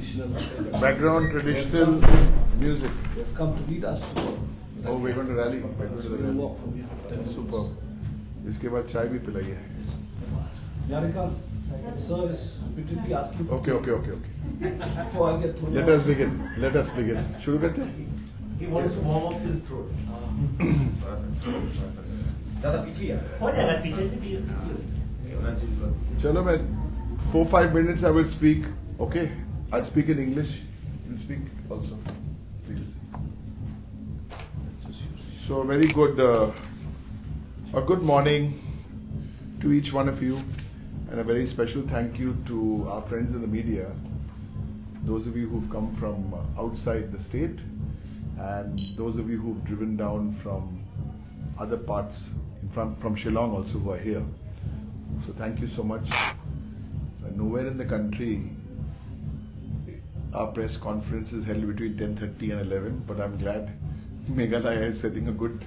traditional. Background traditional music. They have come to meet us. Oh, we're going to rally. We're going to the We'll rally. walk from here. 10 minutes. Super. इसके बाद चाय भी पिलाई है. Yarika, sir is repeatedly asking for. Okay. Before I get thrown Let out. us begin. शुरू करते हैं? He wants to warm up his throat. ज़्यादा पीछे है. हो जाएगा पीछे से भी. चलो मैं 4-5 minutes I will speak. Okay, I'll speak in English. You speak also, please. So very good, a good morning to each one of you, and a very special thank you to our friends in the media, those of you who've come from outside the state, and those of you who've driven down from other parts, from Shillong also, who are here. So thank you so much. Nowhere in the country our press conference is held between 10:30 and 11, but I'm glad Meghalaya is setting a good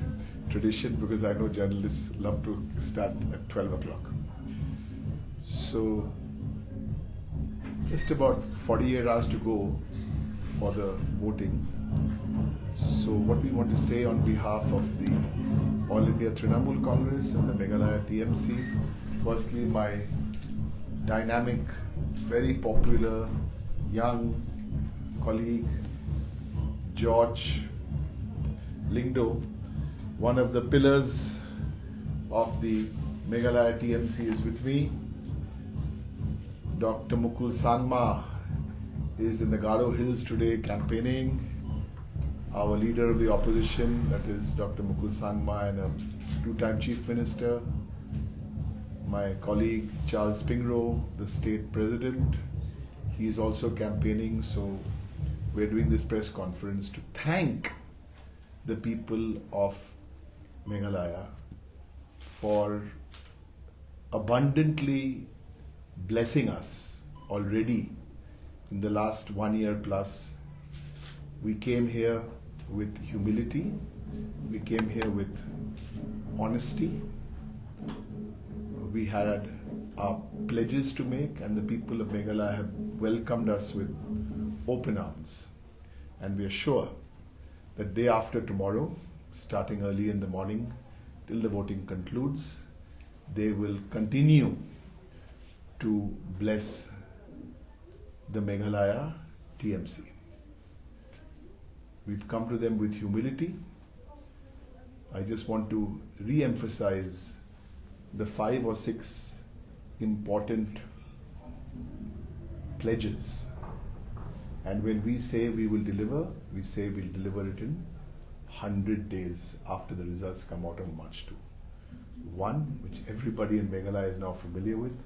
tradition, because I know journalists love to start at 12 o'clock. So just about 48 hours to go for the voting. So what we want to say on behalf of the All India Trinamool Congress and the Meghalaya TMC, firstly my dynamic, very popular, young colleague George Lyngdoh, one of the pillars of the Meghalaya TMC, is with me. Dr. Mukul Sangma is in the Garo Hills today campaigning. Our leader of the opposition, that is Dr. Mukul Sangma, and a two-time Chief Minister. My colleague Charles Pingro, the state president, he is also campaigning. So we're doing this press conference to thank the people of Meghalaya for abundantly blessing us already in the last 1 year plus. We came here with humility, we came here with honesty, we had our pledges to make, and the people of Meghalaya have welcomed us with open arms. And we are sure that day after tomorrow, starting early in the morning till the voting concludes, they will continue to bless the Meghalaya TMC. We've come to them with humility. I just want to re-emphasize the 5 or 6 important pledges. And when we say we will deliver, we say we'll deliver it in 100 days after the results come out on March 2. One, which everybody in Meghalaya is now familiar with,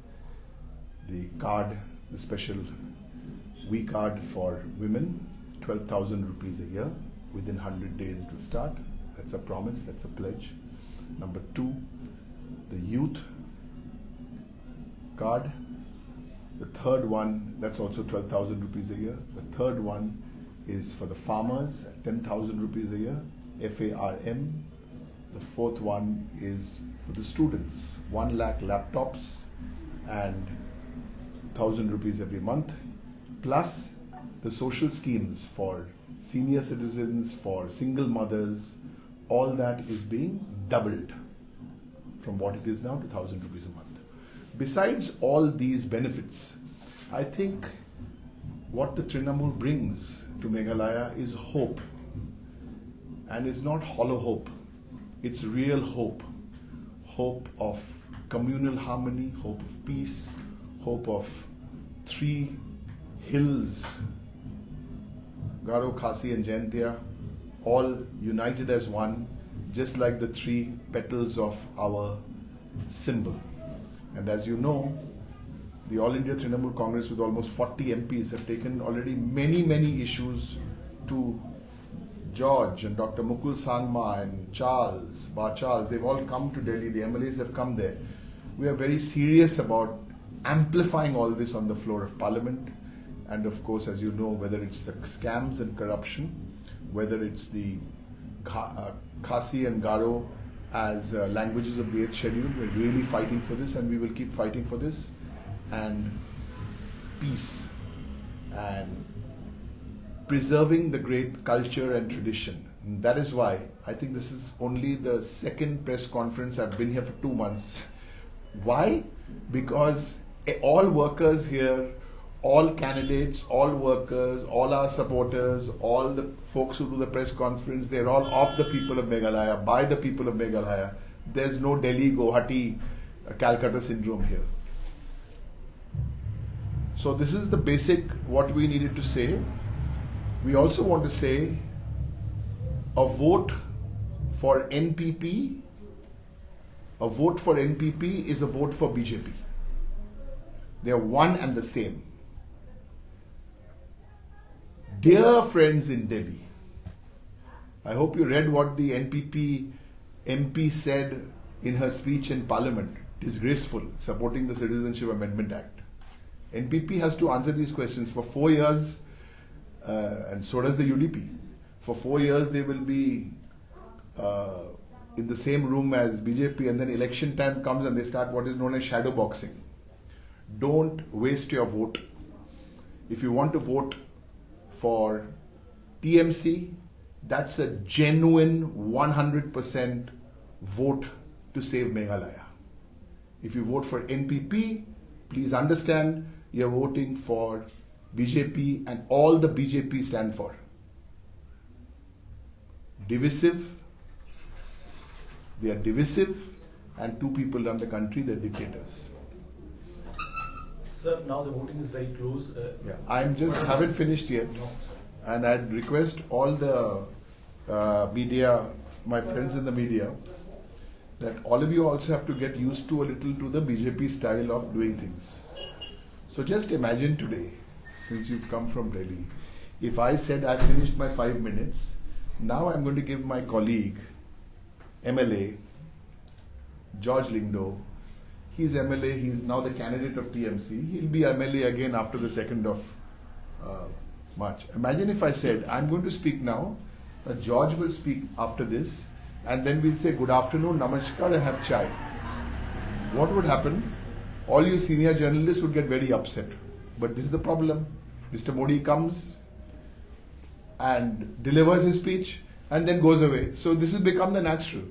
the card, the special We card for women, 12,000 rupees a year. Within 100 days it will start. That's a promise, that's a pledge. Number 2, the youth card. The third one, that's also 12,000 rupees a year. The third one is for the farmers, 10,000 rupees a year, FARM. The fourth one is for the students, 1 lakh laptops and 1,000 rupees every month, plus the social schemes for senior citizens, for single mothers. All that is being doubled from what it is now to 1,000 rupees a month. Besides all these benefits, I think what the Trinamool brings to Meghalaya is hope. And it's not hollow hope, it's real hope. Hope of communal harmony, hope of peace, hope of 3 hills, Garo, Khasi and Jaintia, all united as one, just like the 3 petals of our symbol. And as you know, the All India Trinamool Congress with almost 40 MPs have taken already many issues to George and Dr. Mukul Sangma and Charles, they've all come to Delhi, the MLAs have come there. We are very serious about amplifying all this on the floor of Parliament. And of course, as you know, whether it's the scams and corruption, whether it's the Khasi and Garo as languages of the 8th schedule, we're really fighting for this, and we will keep fighting for this. And peace and preserving the great culture and tradition. And that is why I think this is only the second press conference. I've been here for 2 months. Why? Because all workers here, all candidates, all workers, all our supporters, all the folks who do the press conference, they're all of the people of Meghalaya, by the people of Meghalaya. There's no Delhi, Guwahati, Calcutta syndrome here. So this is the basic what we needed to say. We also want to say a vote for NPP, a vote for NPP is a vote for BJP. They are one and the same. Dear friends in Delhi, I hope you read what the NPP MP said in her speech in Parliament. Disgraceful, supporting the Citizenship Amendment Act. NPP has to answer these questions for 4 years, and so does the UDP. For 4 years they will be in the same room as BJP, and then election time comes and they start what is known as shadow boxing. Don't waste your vote. If you want to vote for TMC, that's a genuine 100% vote to save Meghalaya. If you vote for NPP, please understand you're voting for BJP and all the BJP stand for. Divisive, they are divisive, and 2 people run the country, they're dictators. Sir, now the voting is very close. Yeah, I'm just haven't finished yet, and I'd request all the media, my friends in the media, that all of you also have to get used to a little to the BJP style of doing things. So just imagine today, since you've come from Delhi, if I said I've finished my 5 minutes, now I'm going to give my colleague, MLA, George Lyngdoh. He's MLA, he's now the candidate of TMC. He'll be MLA again after the 2nd of March. Imagine if I said, I'm going to speak now, George will speak after this, and then we'll say good afternoon, namaskar, and have chai. What would happen? All you senior journalists would get very upset. But this is the problem. Mr. Modi comes and delivers his speech and then goes away. So this has become the natural.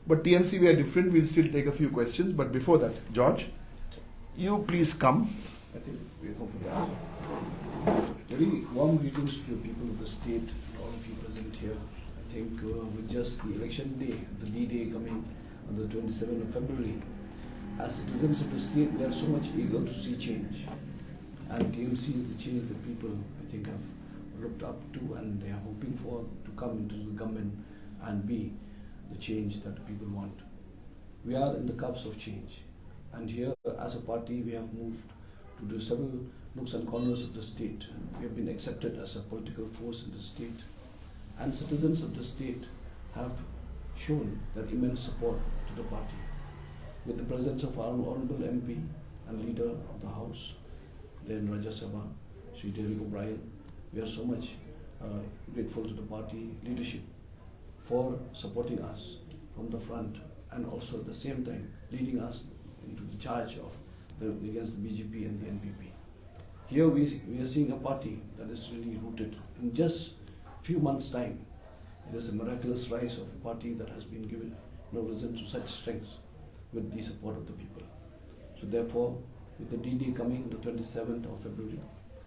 But TMC, we are different. We'll still take a few questions. But before that, George, you please come. I think we'll go for that. Very warm greetings to the people of the state and all of you present here. I think with just the election day, the D-Day coming on the 27th of February, as citizens of the state, we are so much eager to see change. And TMC is the change that people, I think, have looked up to and they are hoping for to come into the government and be the change that the people want. We are in the cups of change. And here, as a party, we have moved to the several nooks and corners of the state. We have been accepted as a political force in the state. And citizens of the state have shown their immense support to the party. With the presence of our Honourable MP and Leader of the House, then Rajya Sabha, Sri Umroi, we are so much grateful to the party leadership for supporting us from the front and also at the same time leading us into the charge of against the BJP and the NPP. Here we are seeing a party that is really rooted in just few months' time. It is a miraculous rise of a party that has been given risen to such strength with the support of the people. So therefore, with the D-Day coming on the 27th of February,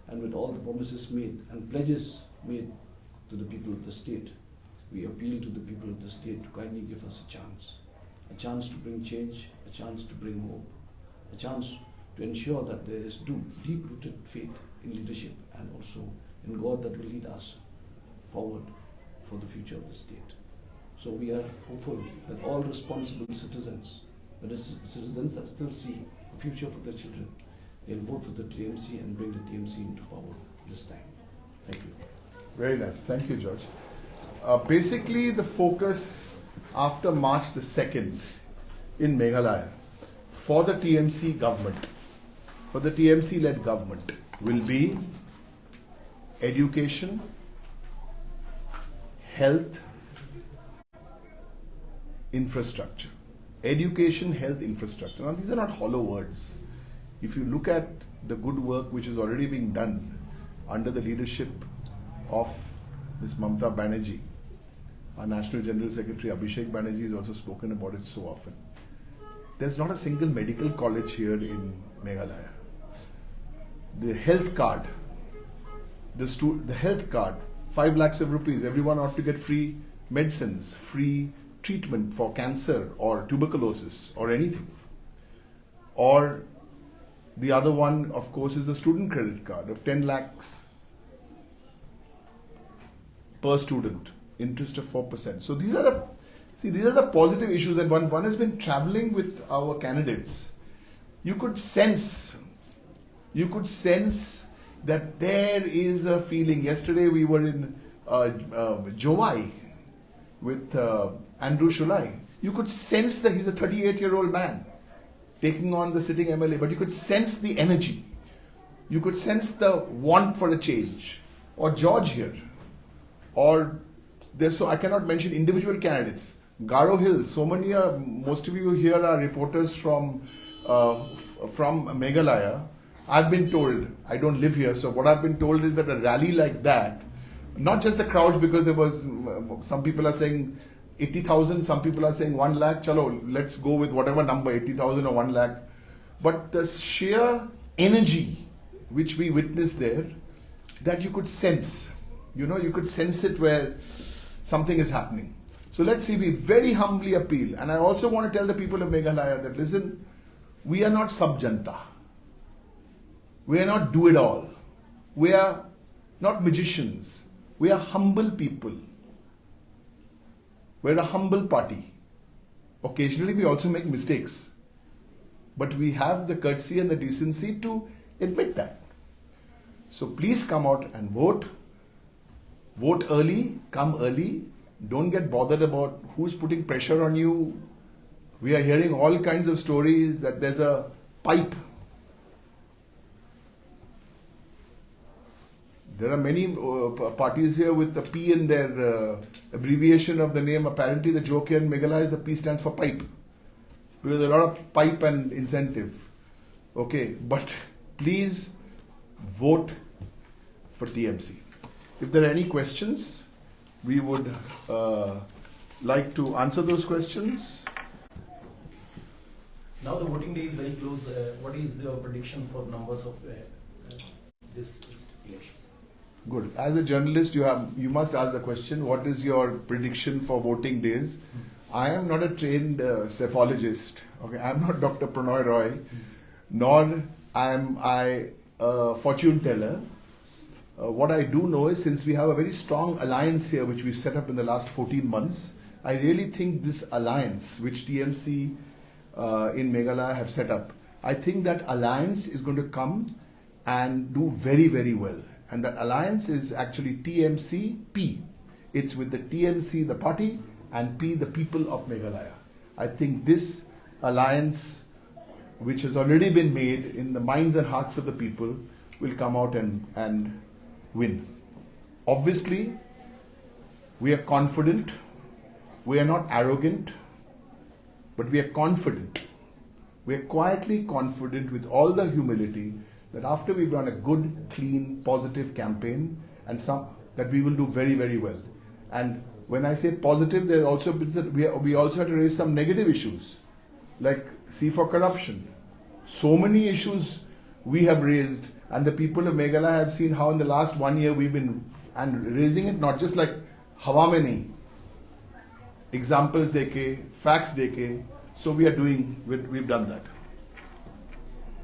and with all the promises made and pledges made to the people of the state, we appeal to the people of the state to kindly give us a chance to bring change, a chance to bring hope, a chance to ensure that there is deep-rooted faith in leadership and also in God that will lead us forward for the future of the state. So we are hopeful that all responsible citizens, that is citizens that still see a future for their children, they'll vote for the TMC and bring the TMC into power this time. Thank you. Very nice. Thank you, George. Basically, the focus after March the 2nd in Meghalaya for the TMC government, for the TMC-led government, will be education, health, infrastructure. Education, health, infrastructure. Now, these are not hollow words. If you look at the good work which is already being done under the leadership of Ms. Mamta Banerjee. Our National General Secretary Abhishek Banerjee has also spoken about it so often. There's not a single medical college here in Meghalaya. The health card, the health card, 5 lakhs of rupees, everyone ought to get free medicines, free treatment for cancer or tuberculosis or anything. Or the other one, of course, is the student credit card of 10 lakhs per student, interest of 4%. So these are the positive issues, and one has been traveling with our candidates. You could sense that there is a feeling. Yesterday we were in Jowai with Andrew Shulai. You could sense that he's a 38-year-old man taking on the sitting MLA, but you could sense the energy. You could sense the want for a change. Or George here. Or there's, so I cannot mention individual candidates. Garo Hills, so many, most of you here are reporters from Meghalaya. I've been told, I don't live here, so what I've been told is that a rally like that, not just the crowds, because there was, some people are saying 80,000, some people are saying 1 lakh, chalo, let's go with whatever number, 80,000 or 1 lakh. But the sheer energy which we witnessed there, that you could sense, you could sense it where something is happening. So let's see, we very humbly appeal. And I also want to tell the people of Meghalaya that, listen, we are not sub-janta. We are not do-it-all. We are not magicians. We are humble people. We're a humble party. Occasionally we also make mistakes. But we have the courtesy and the decency to admit that. So please come out and vote. Vote early, come early. Don't get bothered about who's putting pressure on you. We are hearing all kinds of stories that there's a pipe. There are many parties here with the P in their abbreviation of the name. Apparently the joke here in Meghalaya is the P stands for pipe. Because there's a lot of pipe and incentive. Okay, but please vote for TMC. If there are any questions, we would like to answer those questions. Now the voting day is very close. What is your prediction for numbers of this election? Good. As a journalist, you must ask the question, what is your prediction for voting days? I am not a trained cephalogist. Okay, I am not Dr. Prannoy Roy, nor am I a fortune teller. What I do know is, since we have a very strong alliance here, which we set up in the last 14 months, I really think this alliance, which TMC in Meghalaya have set up, I think that alliance is going to come and do very, very well. And that alliance is actually TMC-P. It's with the TMC, the party, and P, the people of Meghalaya. I think this alliance, which has already been made in the minds and hearts of the people, will come out and win. Obviously, we are confident. We are not arrogant, but we are confident. We are quietly confident with all the humility that after we've run a good, clean, positive campaign, and that we will do very, very well. And when I say positive, there also we also have to raise some negative issues, like C for corruption. So many issues we have raised, and the people of Meghalaya have seen how in the last 1 year we've been raising it, not just like hawa mein nahi, examples deke, facts deke. So we've done that.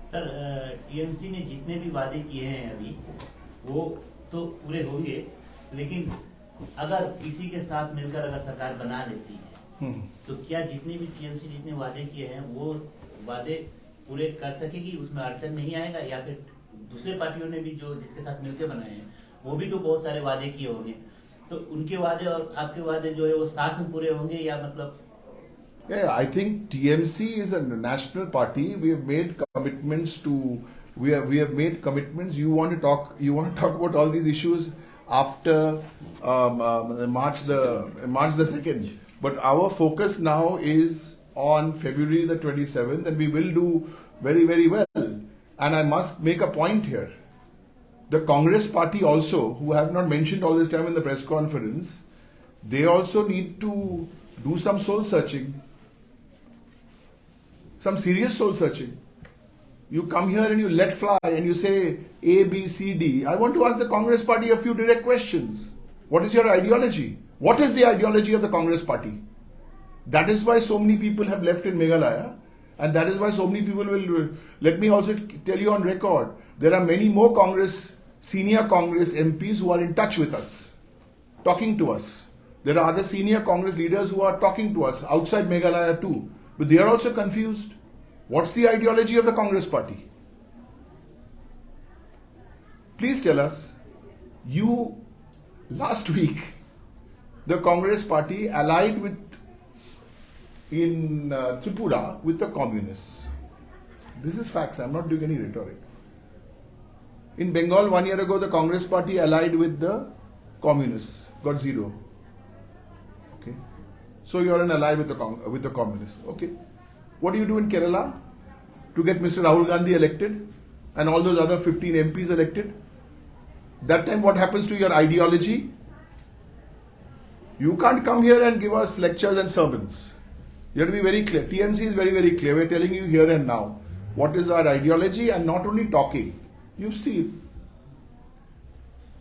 Sir, TMC ने जितने भी वादे किए हैं अभी वो तो पूरे होंगे, लेकिन अगर किसी के साथ मिलकर अगर सरकार बना लेती है तो क्या जितने भी टीएमसी जितने वादे किए हैं वो वादे पूरे कर सकेगी, उसमें अड़चन नहीं आएगा? या फिर दूसरे पार्टियों ने भी जो जिसके साथ मिलकर बनाए हैं वो भी तो बहुत सारे वादे किए होंगे, तो उनके वादे और आपके वादे जो है वो साथ में पूरे होंगे, या मतलब? Yeah, I think TMC is a national party. We have made commitments to. We have made commitments. You want to talk about all these issues after March the 2nd. But our focus now is on February the 27th, and we will do very, very well. And I must make a point here. the Congress party also, who have not mentioned all this time in the press conference, they also need to do some soul searching. Some serious soul searching. You come here and you let fly and you say A, B, C, D. I want to ask the Congress party a few direct questions. What is your ideology? What is the ideology of the Congress party? That is why so many people have left in Meghalaya, and that is why so many people will. Let me also tell you on record, there are many more senior Congress MPs who are in touch with us, talking to us. There are other senior Congress leaders who are talking to us outside Meghalaya too, but they are also confused. What's the ideology of the Congress party? Please tell us. Last week, the Congress party allied in Tripura with the communists. This is facts. I'm not doing any rhetoric. In Bengal 1 year ago, the Congress party allied with the communists, got 0. Okay, so you're an ally with the communists. Okay, what do you do in Kerala to get Mr. Rahul Gandhi elected and all those other 15 MPs elected? That time, what happens to your ideology? You can't come here and give us lectures and sermons. You have to be very clear. TMC is very, very clear. We're telling you here and now what is our ideology, and not only talking. You see,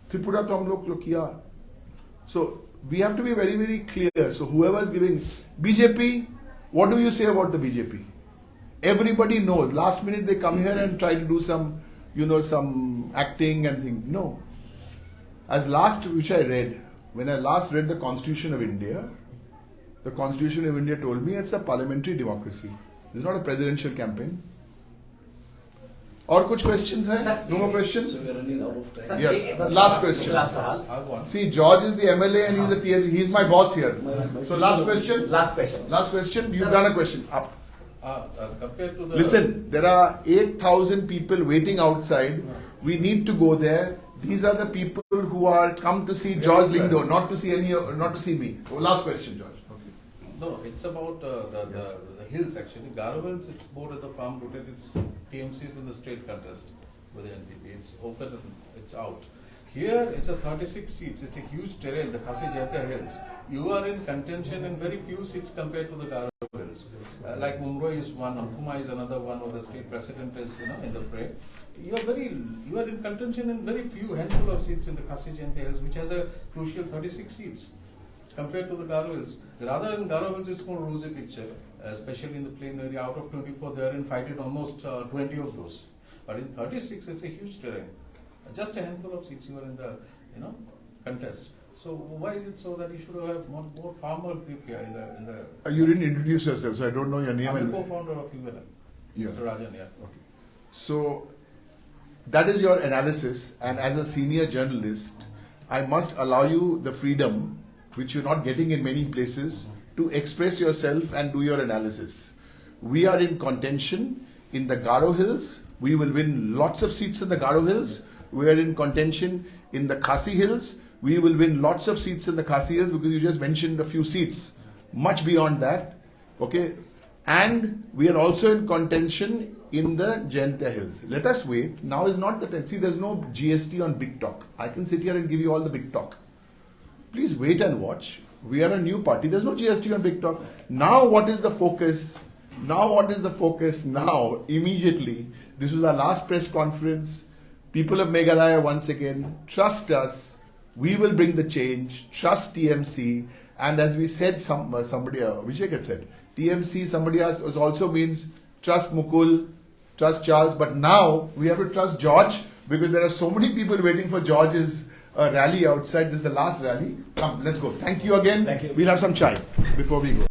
Tripura to hum log kiya. So we have to be very, very clear. So whoever is giving BJP, what do you say about the BJP? Everybody knows. Last minute they come here and try to do some acting and things. No. Which I read, when I last read the Constitution of India, the Constitution of India told me it's a parliamentary democracy. It's not a presidential campaign. और कुछ questions हैं? No more questions? So we are running out of time. Sir, Yes. Last question. Last सवाल. See, George is the MLA and he's my boss here. So last question. Last question. Last question. You've Sir. done a question. Up. Compared to the Listen, there are 8,000 people waiting outside. We need to go there. These are the people who are come to see George Lyngdoh, not to see me. Oh, last question, George. No, it's about the hills actually. Garo Hills, it's more at the farm rooted. It's TMCs in the state contest with the NPP. It's open and it's out. Here, it's a 36 seats. It's a huge terrain, the Khasi Jata Hills. You are in contention in very few seats compared to the Garo Hills. Like Umroi is one, Ampuma is another one, or the state president is in the fray. You are in contention in very few handful of seats in the Khasi Jata Hills, which has a crucial 36 seats. Compared to the Garo Hills. Rather in Garo Hills, it's more rosy picture, especially in the plain area. Out of 24, they are invited almost 20 of those. But in 36, it's a huge terrain. Just a handful of seats you are in the contest. So why is it so that you should have more farmer group here in the You didn't introduce yourself, so I don't know your name. I'm the co-founder of ULM, Yeah. Mr. Rajan. Yeah. Okay. So that is your analysis, and as a senior journalist, I must allow you the freedom, which you're not getting in many places, to express yourself and do your analysis. We are in contention in the Garo Hills. We will win lots of seats in the Garo Hills. We are in contention in the Khasi Hills. We will win lots of seats in the Khasi Hills because you just mentioned a few seats. Much beyond that. Okay. And we are also in contention in the Jayanta Hills. Let us wait. Now is not the time. See, there's no GST on big talk. I can sit here and give you all the big talk. Please wait and watch. We are a new party. There's no GST on big talk. Now what is the focus? Now, immediately, this was our last press conference. People of Meghalaya, once again, trust us. We will bring the change. Trust TMC. And as we said, somebody, Vijay had said, TMC, somebody else also means trust Mukul, trust Charles. But now we have to trust George, because there are so many people waiting for George's rally outside. This is the last rally. Come, let's go. Thank you again. Thank you. We'll have some chai before we go.